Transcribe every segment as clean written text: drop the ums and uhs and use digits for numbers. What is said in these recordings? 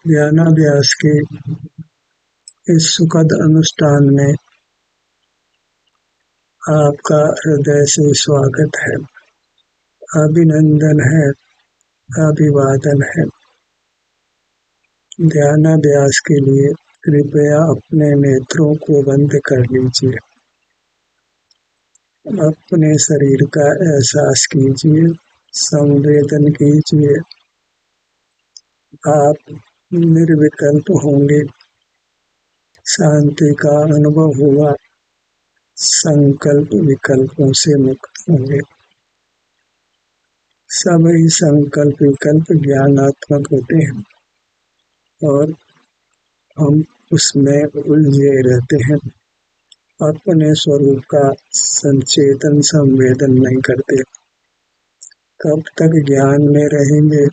ध्यानाभ्यास के इस सुखद अनुष्ठान में आपका हृदय से स्वागत है, अभिनंदन है, अभिवादन है। ध्यानाभ्यास के लिए कृपया अपने नेत्रों को बंद कर लीजिए। अपने शरीर का एहसास कीजिए, संवेदन कीजिए। आप निर्विकल्प होंगे, शांति का अनुभव हुआ, संकल्प विकल्पों से मुक्त होंगे। सभी संकल्प विकल्प ज्ञानात्मक होते हैं और हम उसमें उलझे रहते हैं, अपने स्वरूप का संचेतन संवेदन नहीं करते। कब तक ज्ञान में रहेंगे,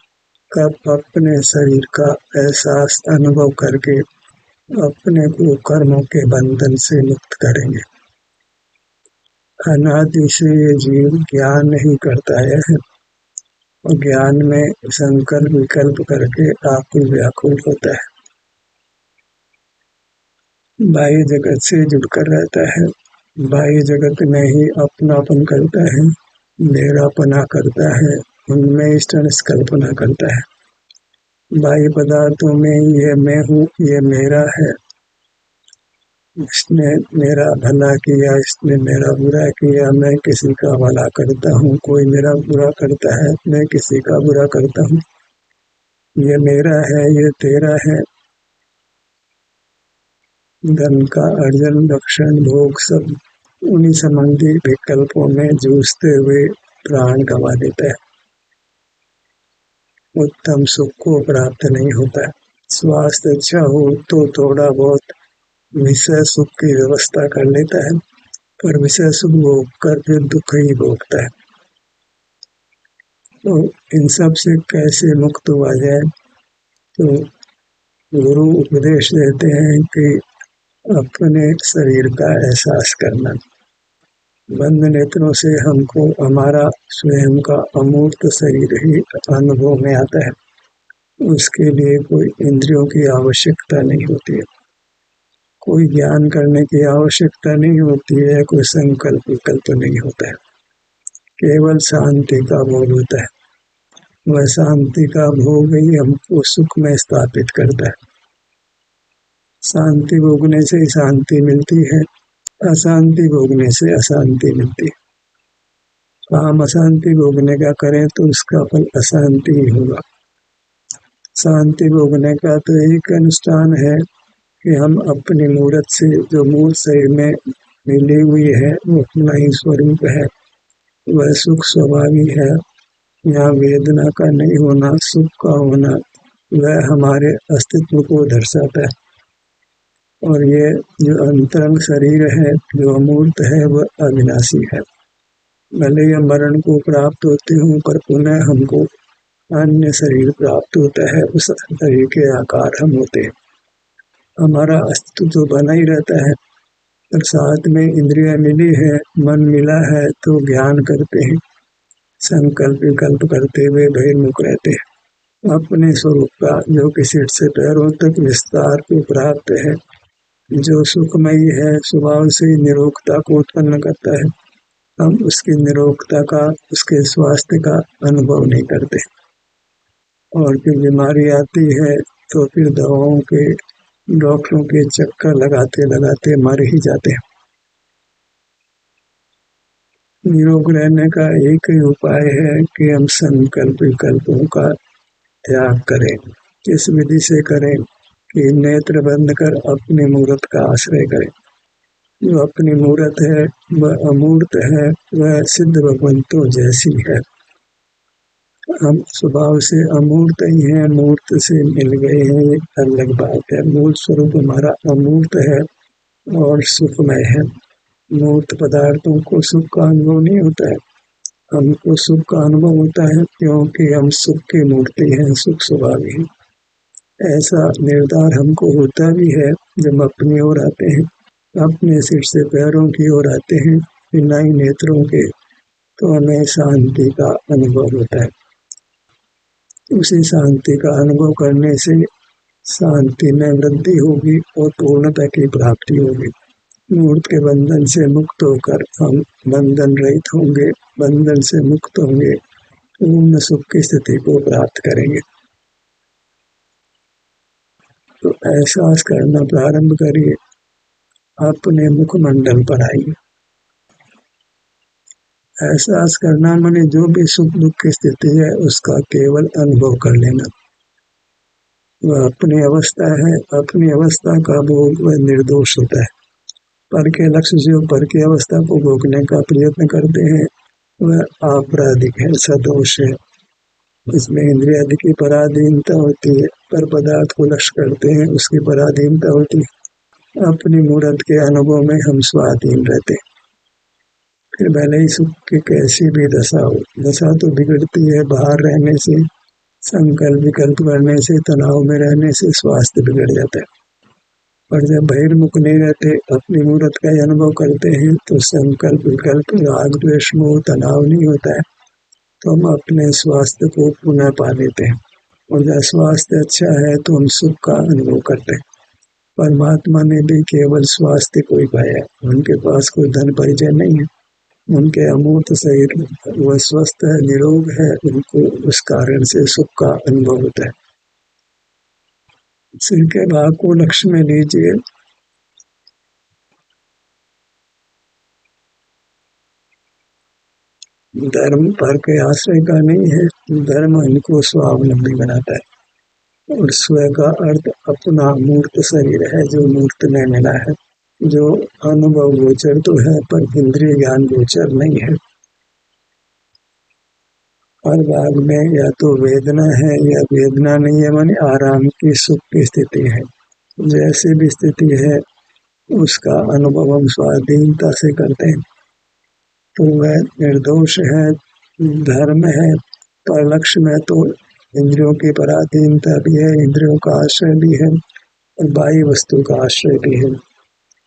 कब अपने शरीर का एहसास अनुभव करके अपने को कर्मों के बंधन से मुक्त करेंगे। अनादि से ये जीव ज्ञान नहीं करता है और ज्ञान में संकल्प विकल्प करके आकुल व्याकुल होता है, बाह्य जगत से जुड़कर रहता है, बाह्य जगत में ही अपनापन करता है, मेरापना करता है, उनमें इष्टनिष्ठ कल्पना करता है। बाह्य पदार्थों में ये मैं हूँ, ये मेरा है, इसने मेरा भला किया, इसने मेरा बुरा किया, मैं किसी का भला करता हूँ, कोई मेरा बुरा करता है, मैं किसी का बुरा करता हूँ, ये मेरा है, ये तेरा है। धन का अर्जन, रक्षण, भोग सब उन्हीं संबंधी विकल्पों में जूझते हुए प्राण गंवा देता है। उत्तम सुख को प्राप्त नहीं होता। स्वास्थ्य अच्छा हो तो थोड़ा बहुत विषय सुख की व्यवस्था कर लेता है, पर विषय सुख भोग कर फिर दुख ही भोगता है। तो इन सब से कैसे मुक्त हुआ जाए? तो गुरु उपदेश देते हैं कि अपने शरीर का एहसास करना। बंद नेत्रों से हमको हमारा स्वयं का अमूर्त शरीर ही अनुभव में आता है। उसके लिए कोई इंद्रियों की आवश्यकता नहीं होती है, कोई ज्ञान करने की आवश्यकता नहीं होती है, कोई संकल्प विकल्प नहीं होता है, केवल शांति का भोग होता है। वह शांति का भोग ही हमको सुख में स्थापित करता है। शांति भोगने से ही शांति मिलती है, अशांति भोगने से अशांति मिलती है। तो हम अशांति भोगने का करें तो उसका फल अशांति ही होगा। शांति भोगने का तो एक अनुष्ठान है कि हम अपनी मूर्त से, जो मूल शरीर में मिली हुई है, वो अपना ही स्वरूप है, वह सुख स्वभावी है। यहाँ वेदना का नहीं होना, सुख का होना, वह हमारे अस्तित्व को दर्शाता है। और ये जो अंतरंग शरीर है, जो अमूर्त है, वह अविनाशी है। भले ही मरण को प्राप्त होते हों, पर पुनः हमको अन्य शरीर प्राप्त होता है, उस शरीर के आकार हम होते हैं। हमारा अस्तित्व तो बना ही रहता है, पर साथ में इंद्रियां मिली है, मन मिला है, तो ज्ञान करते हैं, संकल्प विकल्प करते हुए बहिर्मुख रहते हैं। अपने स्वरूप का जो कि सिर से पैरों तक विस्तार को प्राप्त है, जो सुखमयी है, स्वभाव से निरोगता को उत्पन्न करता है, हम उसकी निरोगता का, उसके स्वास्थ्य का अनुभव नहीं करते। और फिर बीमारी आती है तो फिर दवाओं के, डॉक्टरों के चक्कर लगाते लगाते मर ही जाते हैं। निरोग रहने का एक ही उपाय है कि हम संकल्प विकल्पों का त्याग करें। किस विधि से करें? कि नेत्र बंद कर अपनी मूर्त का आश्रय करें। जो अपनी मूर्त है वह अमूर्त है, वह सिद्ध भगवंतों जैसी है। हम स्वभाव से अमूर्त ही हैं, मूर्त से मिल गए हैं, ये अलग बात है। मूल स्वरूप हमारा अमूर्त है और सुखमय है। मूर्त पदार्थों को सुख का अनुभव नहीं होता है, हमको सुख का अनुभव होता है क्योंकि हम सुख की मूर्ति हैं, सुख स्वभाव ही। ऐसा निर्धार हमको होता भी है जब अपनी ओर आते हैं, अपने सिर से पैरों की ओर आते हैं, बिना ही नेत्रों के, तो हमें शांति का अनुभव होता है। उसी शांति का अनुभव करने से शांति में वृद्धि होगी और पूर्णता की प्राप्ति होगी। मूर्त के बंधन से मुक्त होकर हम बंधन रहित होंगे, बंधन से मुक्त होंगे, पूर्ण सुख की स्थिति को प्राप्त करेंगे। तो एहसास करना प्रारंभ करिए, अपने मुखमंडल पर आइए। एहसास करना माने जो भी सुख दुख की स्थिति है उसका केवल अनुभव कर लेना। वह अपनी अवस्था है, अपनी अवस्था का भोग वह निर्दोष होता है। पर के लक्ष्य से पर की अवस्था को भोगने का प्रयत्न करते हैं वह आपराधिक है, सदोष है। इसमें इंद्रिय आदि की पराधीनता होती है, पर पदार्थ को लक्ष्य करते हैं उसकी पराधीनता होती है। अपनी मूर्त के अनुभव में हम स्वाधीन रहते हैं। फिर भले ही सुख की कैसी भी दशा हो, दशा तो बिगड़ती है बाहर रहने से, संकल्प विकल्प करने से, तनाव में रहने से स्वास्थ्य बिगड़ जाता है। और जब बहिर्मुख नहीं रहते, अपनी मूर्त का अनुभव करते हैं तो संकल्प विकल्प राग द्वेष मोह तनाव नहीं होता है, तो हम अपने स्वास्थ्य को पुनः पा लेते हैं। और जब स्वास्थ्य अच्छा है तो हम सुख का अनुभव करते हैं। परमात्मा ने भी केवल स्वास्थ्य को ही पाया, उनके पास कोई धन परिचय नहीं है, उनके अमूर्त शरीर वह स्वस्थ है, निरोग है, उनको उस कारण से सुख का अनुभव होता है। सिर के भाग को लक्ष्य में लीजिए। धर्म पर के आश्रय का नहीं है, धर्म हमको स्वावलंबी बनाता है। और स्व का अर्थ अपना मूर्त शरीर है जो मूर्त में मिला है, जो अनुभव गोचर तो है पर इंद्रिय ज्ञान गोचर नहीं है। हर भाग में या तो वेदना है या वेदना नहीं है, माने आराम की सुख की स्थिति है। जैसे भी स्थिति है उसका अनुभव हम स्वाधीनता से करते हैं, तो वह निर्दोष है, धर्म है। पर लक्ष्य में तो इंद्रियों की पराधीनता भी है, इंद्रियों का आश्रय भी है और बाह्य वस्तु का आश्रय भी है।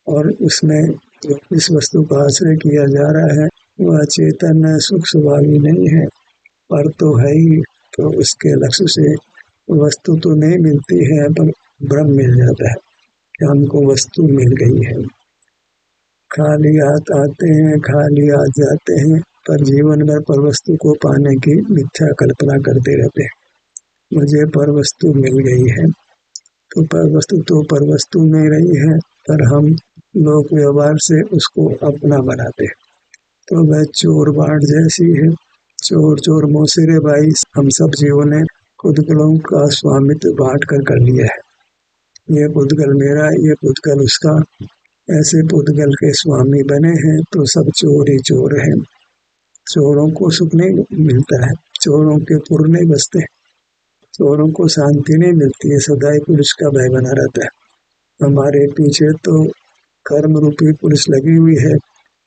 और उसमें जो इस वस्तु का आश्रय किया जा रहा है वह चेतन सुख स्वभावी नहीं है, पर तो है ही। तो उसके लक्ष्य से वस्तु तो नहीं मिलती है पर भ्रम मिल जाता है कि हमको वस्तु मिल गई है। खाली हाथ आते हैं, खाली हाथ जाते हैं, पर जीवन भर पर वस्तु को पाने की मिथ्या कल्पना करते रहते हैं। मुझे पर वस्तु मिल गई है, तो पर वस्तु तो पर वस्तु नहीं रही है, पर हम लोक व्यवहार से उसको अपना बनाते हैं। तो वह चोर बाट जैसी है। चोर चोर मोसेरे भाई, हम सब जीवों ने पुद्गलों का स्वामित्व बांट कर लिया है। ये पुद्गल मेरा, ये पुद्गल उसका, ऐसे पुद्गल के स्वामी बने हैं तो सब चोर ही चोर हैं। चोरों को सुख नहीं मिलता है, चोरों के पुर नहीं बसते, चोरों को शांति नहीं मिलती है, सदाई पुलिस का भय बना रहता है। हमारे पीछे तो कर्म रूपी पुलिस लगी हुई है,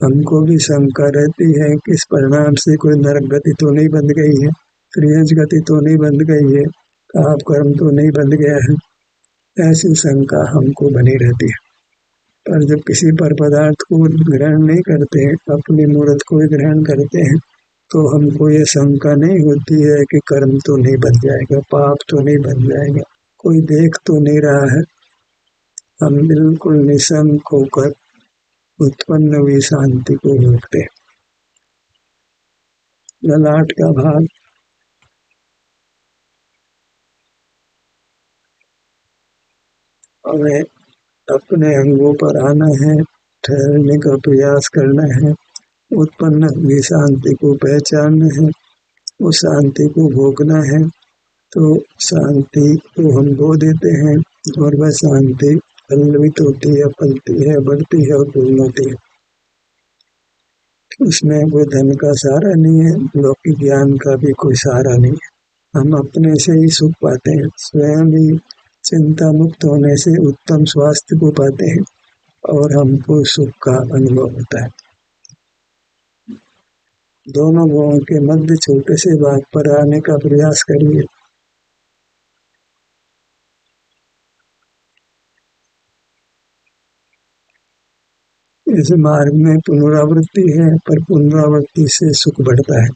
हमको भी शंका रहती है कि इस परिणाम से कोई नरक गति तो नहीं बंध गई है, त्रियंज गति तो नहीं बंध गई है, पाप कर्म तो नहीं बंध गया है। ऐसी शंका हमको बनी रहती है। पर जब किसी पर पदार्थ को ग्रहण नहीं करते हैं, अपनी मूर्त को ग्रहण करते हैं, तो हमको ये शंका नहीं होती है कि कर्म तो नहीं बन जाएगा, पाप तो नहीं बन जाएगा, कोई देख तो नहीं रहा है। हम बिल्कुल निशंक होकर उत्पन्न हुई शांति को भोगते हैं। ललाट का भाग, हमें अपने अंगों पर आना है, ठहरने का प्रयास करना है, उत्पन्न हुई शांति को पहचानना है, उस शांति को भोगना है। तो शांति को हम खो देते हैं और वह शांति पल्लवित होती है, फलती है, बढ़ती है और पूर्ण होती है। उसमें कोई धन का सहारा नहीं है, लौकिक ज्ञान का भी कोई सहारा नहीं है। हम अपने से ही सुख पाते हैं, स्वयं ही चिंता मुक्त होने से उत्तम स्वास्थ्य को पाते हैं और हमको सुख का अनुभव होता है। दोनों भावों के मध्य छोटे से भाग पर आने का प्रयास करिए। इस मार्ग में पुनरावृत्ति है, पर पुनरावृत्ति से सुख बढ़ता है।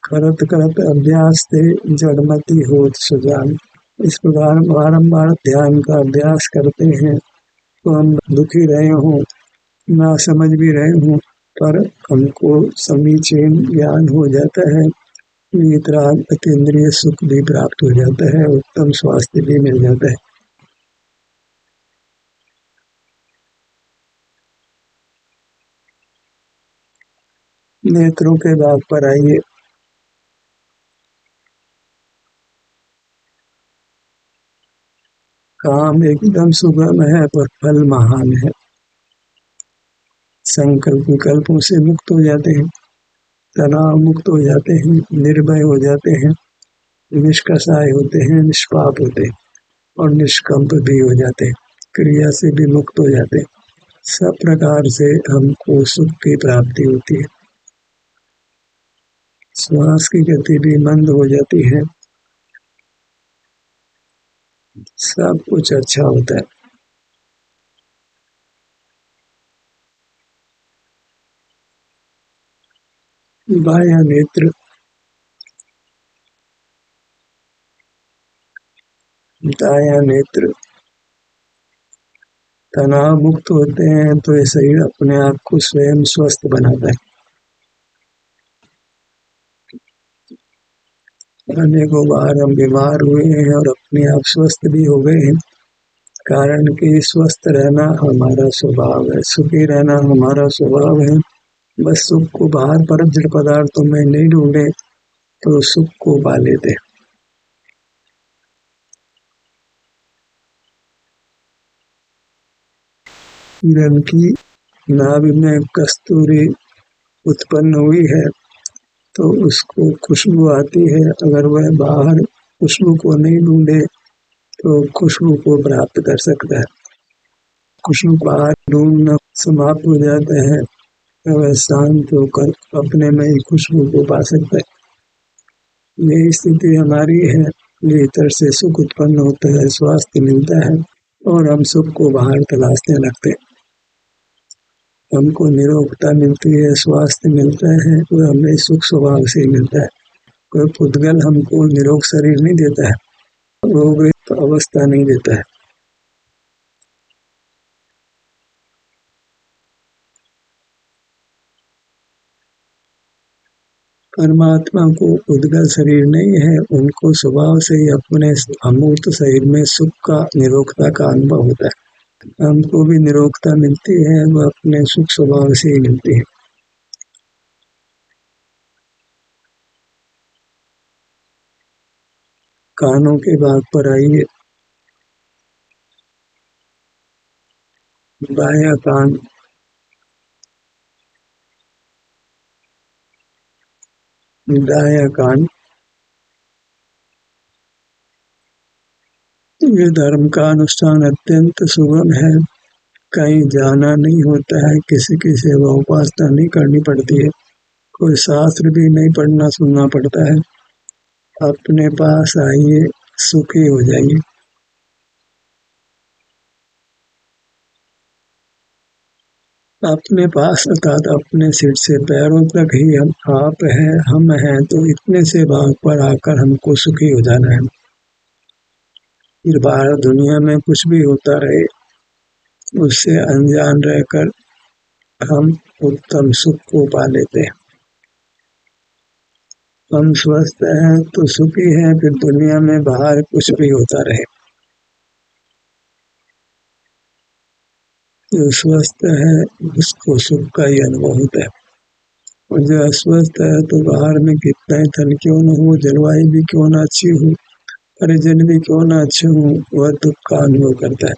करत करत अभ्यास से जड़मति होत सुजान। इस प्रकार बारंबार ध्यान का अभ्यास करते हैं तो हम दुखी रहे हों, ना समझ भी रहे हों, पर हमको समीचीन ज्ञान हो जाता है, वीतराग अतीन्द्रिय सुख भी प्राप्त हो जाता है, उत्तम स्वास्थ्य भी मिल जाता है। नेत्रों के भाग पर आइए। काम एकदम सुगम है पर फल महान है। संकल्प विकल्पों से मुक्त हो जाते हैं, तनाव मुक्त हो जाते हैं, निर्भय हो जाते हैं, निष्कषाय होते हैं, निष्पाप होते हैं और निष्कंप भी हो जाते हैं, क्रिया से भी मुक्त हो जाते हैं। सब प्रकार से हमको सुख की प्राप्ति होती है। श्वास की गति भी मंद हो जाती है, सब कुछ अच्छा होता है। बायां नेत्र, दायां नेत्र तनाव मुक्त होते हैं तो ये शरीर अपने आप को स्वयं स्वस्थ बनाता है। अनेकों बार हम बीमार हुए हैं और अपने आप स्वस्थ भी हो गए हैं, कारण कि स्वस्थ रहना हमारा स्वभाव है, सुखी रहना हमारा स्वभाव है। बस सुख को बाहर पर जड़ पदार्थों में नहीं ढूंढे तो सुख को पा लेते। हिरण की नाभि में कस्तूरी उत्पन्न हुई है तो उसको खुशबू आती है, अगर वह बाहर खुशबू को नहीं ढूंढे तो खुशबू को प्राप्त कर सकता है। खुशबू बाहर ढूंढना समाप्त हो जाता है तो वह शांत होकर अपने में ही खुशबू को पा सकता है। यही स्थिति हमारी है, भीतर से सुख उत्पन्न होता है, स्वास्थ्य मिलता है और हम सुख को बाहर तलाशने लगते हैं। हमको निरोगता मिलती है, स्वास्थ्य मिलता है, वह हमें सुख स्वभाव से मिलता है। कोई पुद्गल हमको निरोग शरीर नहीं देता है, रोग अवस्था नहीं देता है। परमात्मा को उद्गल शरीर नहीं है, उनको स्वभाव से ही अपने अमूर्त शरीर में सुख का निरोगता का अनुभव होता है। हमको भी निरोगता मिलती है, वह अपने सुख स्वभाव से ही मिलती है। कानों के भाग पर आइए। बायां कान, दायां कान, ये धर्म का अनुष्ठान अत्यंत सुगम है, कहीं जाना नहीं होता है, किसी की सेवा उपासना नहीं करनी पड़ती है, कोई शास्त्र भी नहीं पढ़ना सुनना पड़ता है। अपने पास आइए, सुखी हो जाइए। अपने पास अर्थात अपने सिर से पैरों तक ही हम आप हैं, हम हैं, तो इतने से भाग पर आकर हमको सुखी हो जाना है। फिर बाहर दुनिया में कुछ भी होता रहे, उससे अनजान रहकर हम उत्तम सुख को पा लेते हैं। हम स्वस्थ हैं तो सुखी हैं, फिर दुनिया में बाहर कुछ भी होता रहे। जो स्वस्थ है उसको सुख का ही अनुभव होता है, और जो अस्वस्थ है तो बाहर में कितना ही धन क्यों न हो, जलवायु भी क्यों न अच्छी हो, परिजन भी क्यों न अच्छे हो, वह दुख का अनुभव करता है।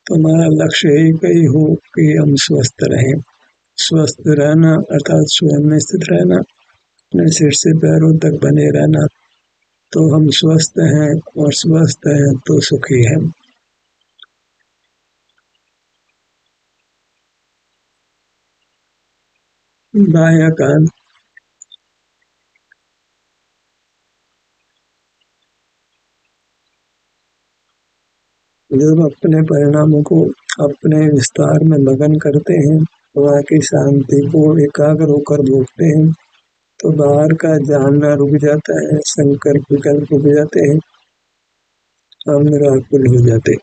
तो हमारा लक्ष्य एक ही हो कि हम स्वस्थ रहें। स्वस्थ रहना अर्थात स्वयं में स्थित रहना, अपने सिर से पैरों तक बने रहना, तो हम स्वस्थ हैं, और स्वस्थ हैं तो सुखी हैं। बायां कान, जब अपने परिणामों को अपने विस्तार में मगन करते हैं, वहाँ की शांति को एकाग्र होकर भोगते हैं, तो बाहर का जानना रुक जाता है, संकल्प विकल्प रुक जाते हैं, हम निराकुल हो जाते।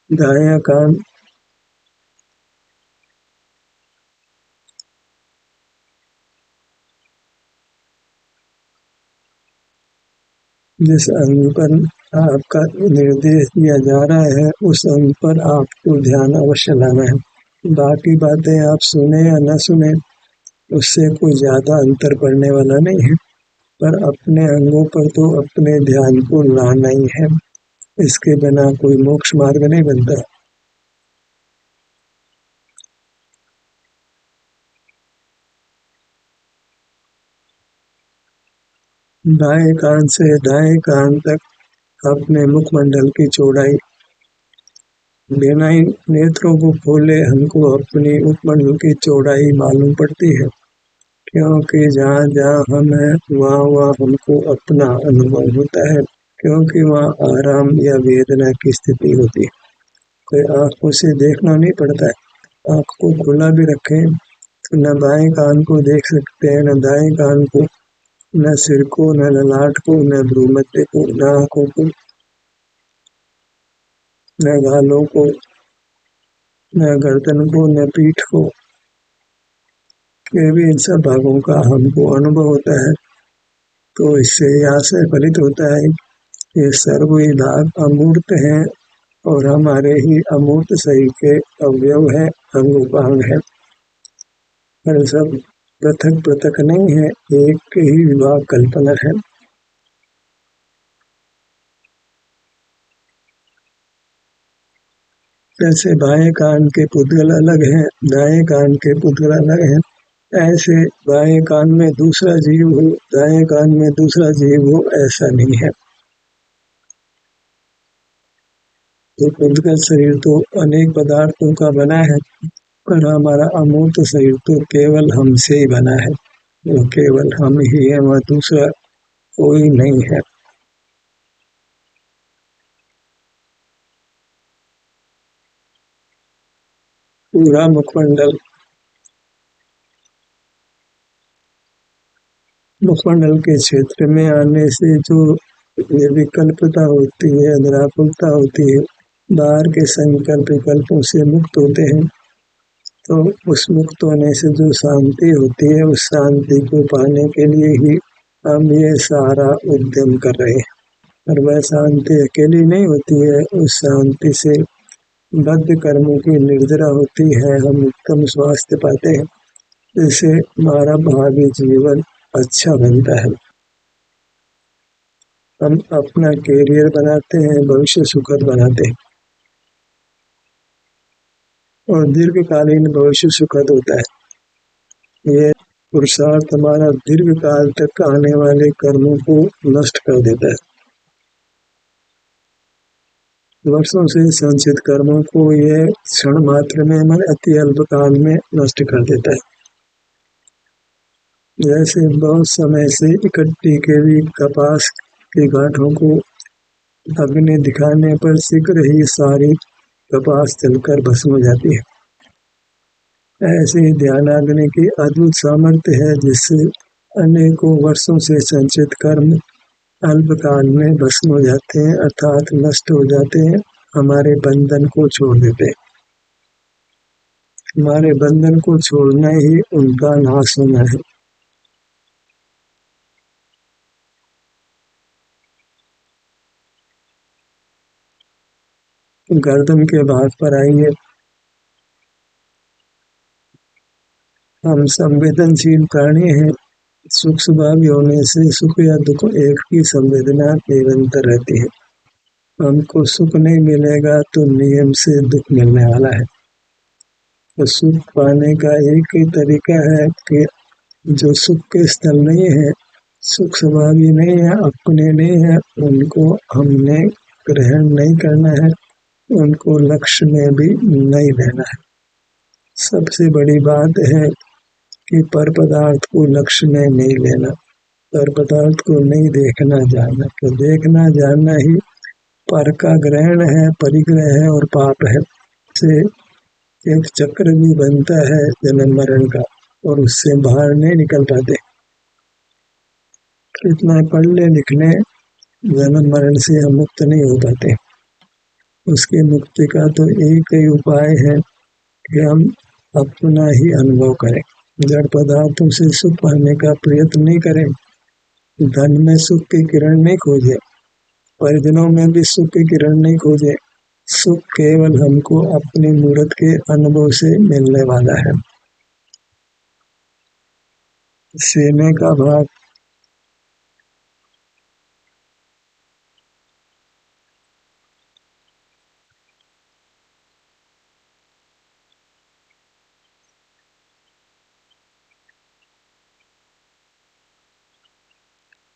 दायां कान जिस अंग पर आपका निर्देश दिया जा रहा है उस अंग पर आपको ध्यान अवश्य लाना है। बाकी बातें आप सुने या न सुने उससे कोई ज्यादा अंतर पड़ने वाला नहीं है, पर अपने अंगों पर तो अपने ध्यान को लाना ही है। इसके बिना कोई मोक्ष मार्ग नहीं बनता। बाएं कान से दाएं कान तक अपने मुखमंडल की चौड़ाई बिना ही नेत्रों को खोले हमको अपनी मुखमंडल की चौड़ाई मालूम पड़ती है, क्योंकि जहाँ जहाँ हम हैं वहाँ वहाँ हमको अपना अनुभव होता है, क्योंकि वहाँ आराम या वेदना की स्थिति होती है। कोई आंखों से देखना नहीं पड़ता है। आंख को खुला भी रखें तो न बाएं कान को देख सकते हैं, न दाएं कान को, न सिर को, न ललाट को, न भ्रूमध्य को, न आंखों को, न गालों को, न गर्दन को, न पीठ को। ये भी इन सब भागों का हमको अनुभव होता है। तो इससे यहाँ से फलित होता है ये सर्व ही भाग अमूर्त हैं और हमारे ही अमूर्त शरीर के अवयव है, अंगोपांग है। पर सब पृथक पृथक नहीं है, एक ही विभाग कल्पना है। जैसे बाएं कान के पुद्गल अलग हैं, दाएं कान के पुद्गल अलग हैं, ऐसे बाएं कान में दूसरा जीव हो, दाएं कान में दूसरा जीव हो, ऐसा नहीं है। तो पुद्गल शरीर तो अनेक पदार्थों का बना है, पर हमारा अमूर्त शरीर तो केवल हमसे ही बना है। वो केवल हम ही है, वह दूसरा कोई नहीं है। पूरा मुखमंडल के क्षेत्र में आने से जो निर्विकल्पता होती है, निराकुलता होती है, बाहर के संकल्प विकल्पों से मुक्त होते हैं, तो उस मुक्त होने से जो शांति होती है, उस शांति को पाने के लिए ही हम ये सारा उद्यम कर रहे हैं। और वह शांति अकेली नहीं होती है, उस शांति से बद्ध कर्मों की निर्जरा होती है, हम उत्तम स्वास्थ्य पाते हैं, जिससे हमारा भावी जीवन अच्छा बनता है। हम अपना कैरियर बनाते हैं, भविष्य सुखद बनाते हैं और दीर्घकालीन भविष्य सुखद होता है। ये पुरुषार्थ हमारा दीर्घ काल तक आने वाले कर्मों को नष्ट कर देता है। वर्षों से संचित कर्मों को यह क्षण मात्र में, मन अति अल्प काल में नष्ट कर देता है। जैसे बहुत समय से इकट्ठी की हुई कपास की गांठों को अग्नि दिखाने पर शीघ्र ही सारी कपास जलकर भस्म हो जाती है। ऐसे ही ध्यानाग्नि की अद्भुत सामर्थ्य है, जिससे अनेकों वर्षों से संचित कर्म अल्पकाल में भस्म हो जाते हैं, अर्थात नष्ट हो जाते हैं, हमारे बंधन को छोड़ देते हैं। हमारे बंधन को छोड़ना ही उनका नाश होना है। गर्दन के भाग पर आइए। हम संवेदनशील प्राणी हैं। सुख स्वभावी होने से सुख या दुख एक ही संवेदना निरंतर रहती है। हमको सुख नहीं मिलेगा तो नियम से दुख मिलने वाला है। तो सुख पाने का एक ही तरीका है कि जो सुख के स्थल नहीं है, सुख स्वभावी नहीं है, अपने नहीं है, उनको हमने ग्रहण नहीं करना है, उनको लक्ष्य में भी नहीं लेना है। सबसे बड़ी बात है कि पर पदार्थ को लक्ष्य में नहीं लेना, पर पदार्थ को नहीं देखना जानना। तो देखना जानना ही पर का ग्रहण है, परिग्रह है और पाप है, से एक चक्र भी बनता है जन्म मरण का, और उससे बाहर नहीं निकल पाते। कितना पढ़ ले लिख ले, जन्म मरण से हम मुक्त नहीं हो पाते। उसकी मुक्ति का तो एक ही उपाय है कि हम अपना ही अनुभव करें। जड़ पदार्थों से सुख पाने का प्रयत्न नहीं करें, धन में सुख की किरण नहीं खोजे, परिजनों में भी सुख की किरण नहीं खोजे। सुख केवल हमको अपनी मूर्त के अनुभव से मिलने वाला है। सीने का भाग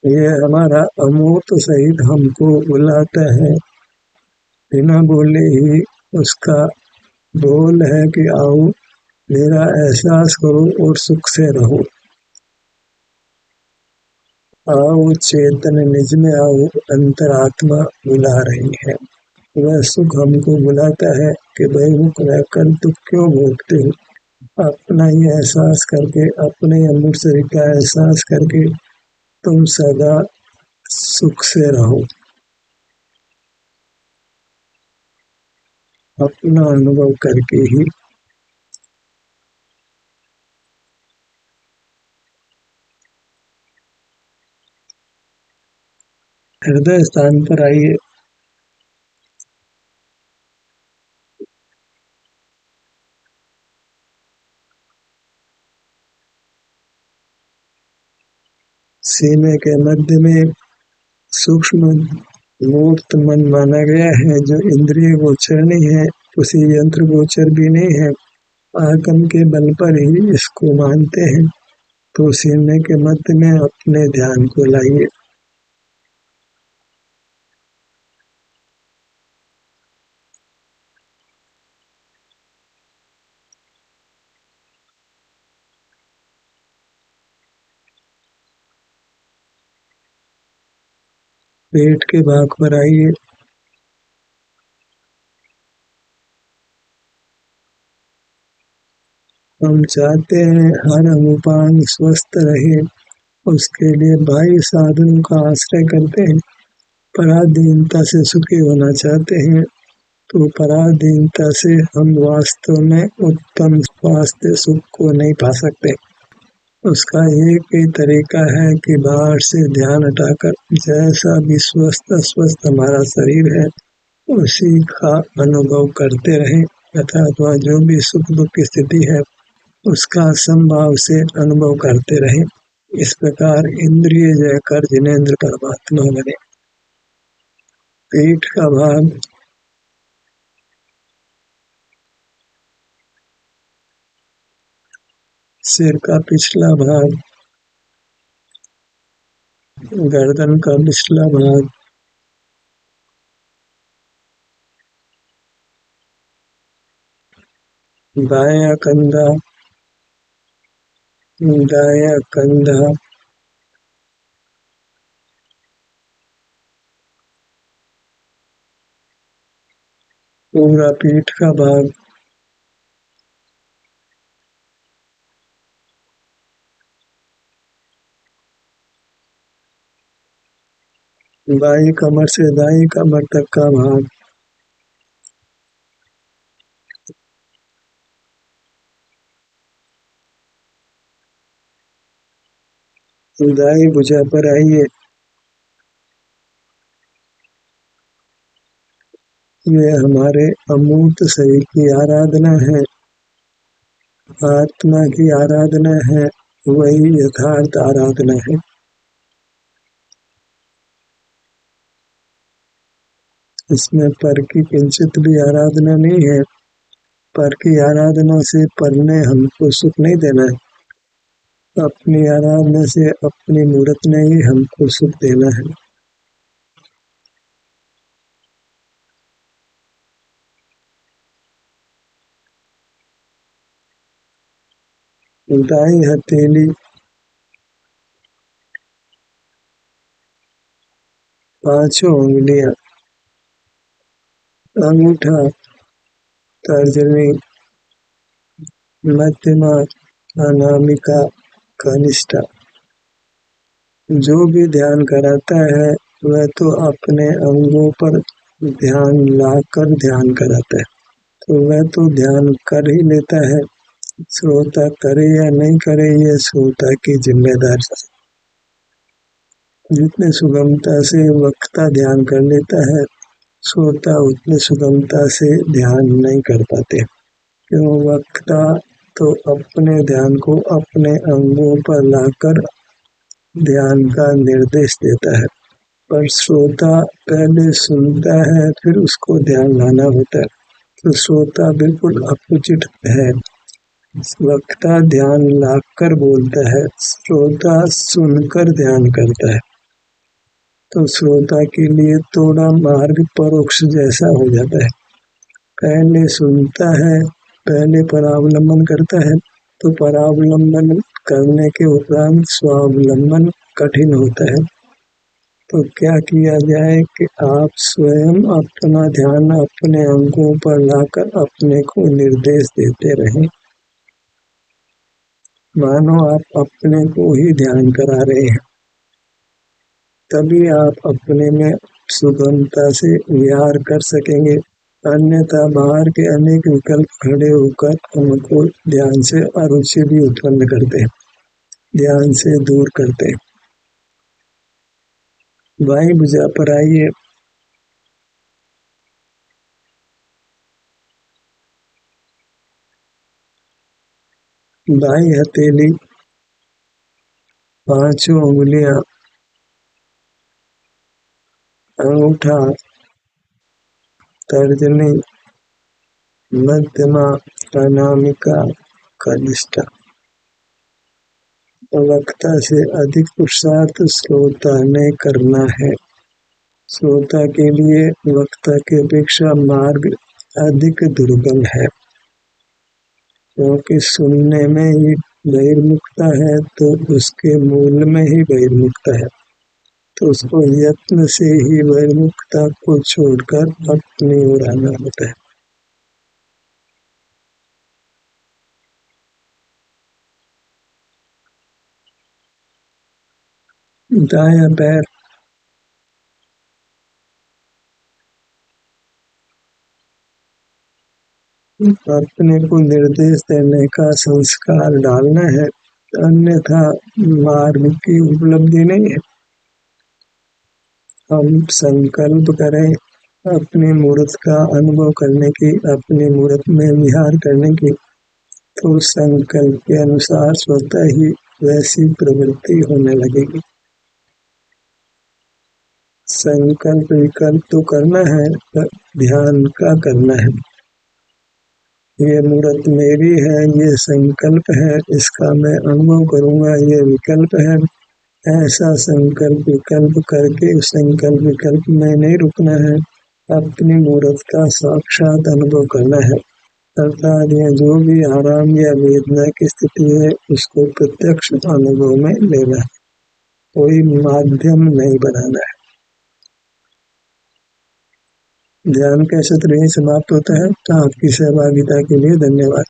ये हमारा अमूर्त सहित हमको बुलाता है, बिना बोले ही उसका बोल है कि आओ मेरा एहसास करो और सुख से रहो। आओ चेतन निज में आओ, अंतरात्मा बुला रही है। वह सुख हमको बुलाता है कि बेमुख रहकर दुख क्यों भोगते हो। अपना ही एहसास करके, अपने अमूर्त शरीर का एहसास करके तुम सदा सुख से रहो। अपना अनुभव करके ही हृदय स्थान पर आइए। सीने के मध्य में सूक्ष्म मूर्त मन माना गया है, जो इंद्रिय गोचर नहीं है, उसी यंत्र गोचर भी नहीं है। आगम के बल पर ही इसको मानते हैं। तो सीने के मध्य में अपने ध्यान को लाइए। पेट के भाग पर आइए। हम चाहते हैं हर अंग स्वस्थ रहे, उसके लिए बाह्य साधनों का आश्रय करते हैं। पराधीनता से सुखी होना चाहते हैं, तो पराधीनता से हम वास्तव में उत्तम स्वास्थ्य सुख को नहीं पा सकते। उसका एक ही तरीका है कि बाहर से ध्यान हटाकर जैसा भी स्वस्थ हमारा शरीर है उसी का अनुभव करते रहें, अथवा जो भी सुख दुख की स्थिति है उसका समभाव से अनुभव करते रहें। इस प्रकार इंद्रिय जय कर जिनेन्द्र परमात्मा बने। पीठ का भाग, सिर का पिछला भाग, गर्दन का पिछला भाग, बायां कंधा, दायां कंधा, पूरा पीठ का भाग, बाई कमर से दाई कमर तक का भाग, दाई भुजा पर आइए। ये हमारे अमूर्त शरीर की आराधना है, आत्मा की आराधना है, वही यथार्थ आराधना है। इसमें पर की किंचित भी आराधना नहीं है। पर की आराधना से पर ने हमको सुख नहीं देना है, अपनी आराधना से अपनी मूर्त ने ही हमको सुख देना है। दाई हथेली, पांचों उंगलियां अंगूठा, तर्जनी, मध्यमा, अनामिका, कनिष्ठा। जो भी ध्यान कराता है वह तो अपने अंगों पर ध्यान लाकर ध्यान कराता है, तो वह तो ध्यान कर ही लेता है। श्रोता करे या नहीं करे ये श्रोता की जिम्मेदारी। जितने सुगमता से वक्ता ध्यान कर लेता है, श्रोता उतने सुगमता से ध्यान नहीं कर पाते, क्यों? वक्ता तो अपने ध्यान को अपने अंगों पर लाकर ध्यान का निर्देश देता है, पर श्रोता पहले सुनता है फिर उसको ध्यान लाना होता है, तो श्रोता बिल्कुल अपोजिट है। वक्ता ध्यान लाकर बोलता है, श्रोता सुनकर ध्यान करता है, तो श्रोता के लिए थोड़ा मार्ग परोक्ष जैसा हो जाता है। पहले सुनता है, पहले परावलंबन करता है, तो परावलंबन करने के उपरांत स्वावलंबन कठिन होता है। तो क्या किया जाए कि आप स्वयं अपना ध्यान अपने अंगों पर लाकर अपने को निर्देश देते रहें, मानो आप अपने को ही ध्यान करा रहे हैं। तभी आप अपने में सुगमता से विहार कर सकेंगे, अन्यथा बाहर के अनेक विकल्प खड़े होकर हमको ध्यान से अरुचि भी उत्पन्न करते हैं, ध्यान से दूर करते हैं। बाई भुजा पर आइए। बाई हथेली, पांचों उंगलियां, अंगूठा, तर्जनी, मध्यमा, अनामिका, कनिष्ठा। वक्ता से अधिक पुरुषार्थ श्रोता ने करना है। श्रोता के लिए वक्ता की अपेक्षा मार्ग अधिक दुर्गम है, क्योंकि सुनने में ही बहिर्मुखता है, तो उसके मूल में ही बहिर्मुखता है, तो उसको यत्न से ही बहिर्मुखता को छोड़कर अपनी ओर आना होता है। दायां पैर, अपने को निर्देश देने का संस्कार डालना है, अन्यथा मार्ग की उपलब्धि नहीं है। हम संकल्प करें अपने मूर्त का अनुभव करने की, अपने मूर्त में विहार करने की, तो संकल्प के अनुसार स्वतः ही वैसी प्रवृत्ति होने लगेगी। संकल्प विकल्प तो करना है, पर ध्यान का करना है। ये मूर्त मेरी है, ये संकल्प है, इसका मैं अनुभव करूंगा, ये विकल्प है। ऐसा संकल्प विकल्प करके उस संकल्प विकल्प में नहीं रुकना है, अपनी मूर्त का साक्षात अनुभव करना है। अर्थात यह जो भी आराम या वेदना की स्थिति है उसको प्रत्यक्ष अनुभव में लेना है, कोई माध्यम नहीं बनाना है। ध्यान का सत्र यही समाप्त होता है। आपकी सहभागिता के लिए धन्यवाद।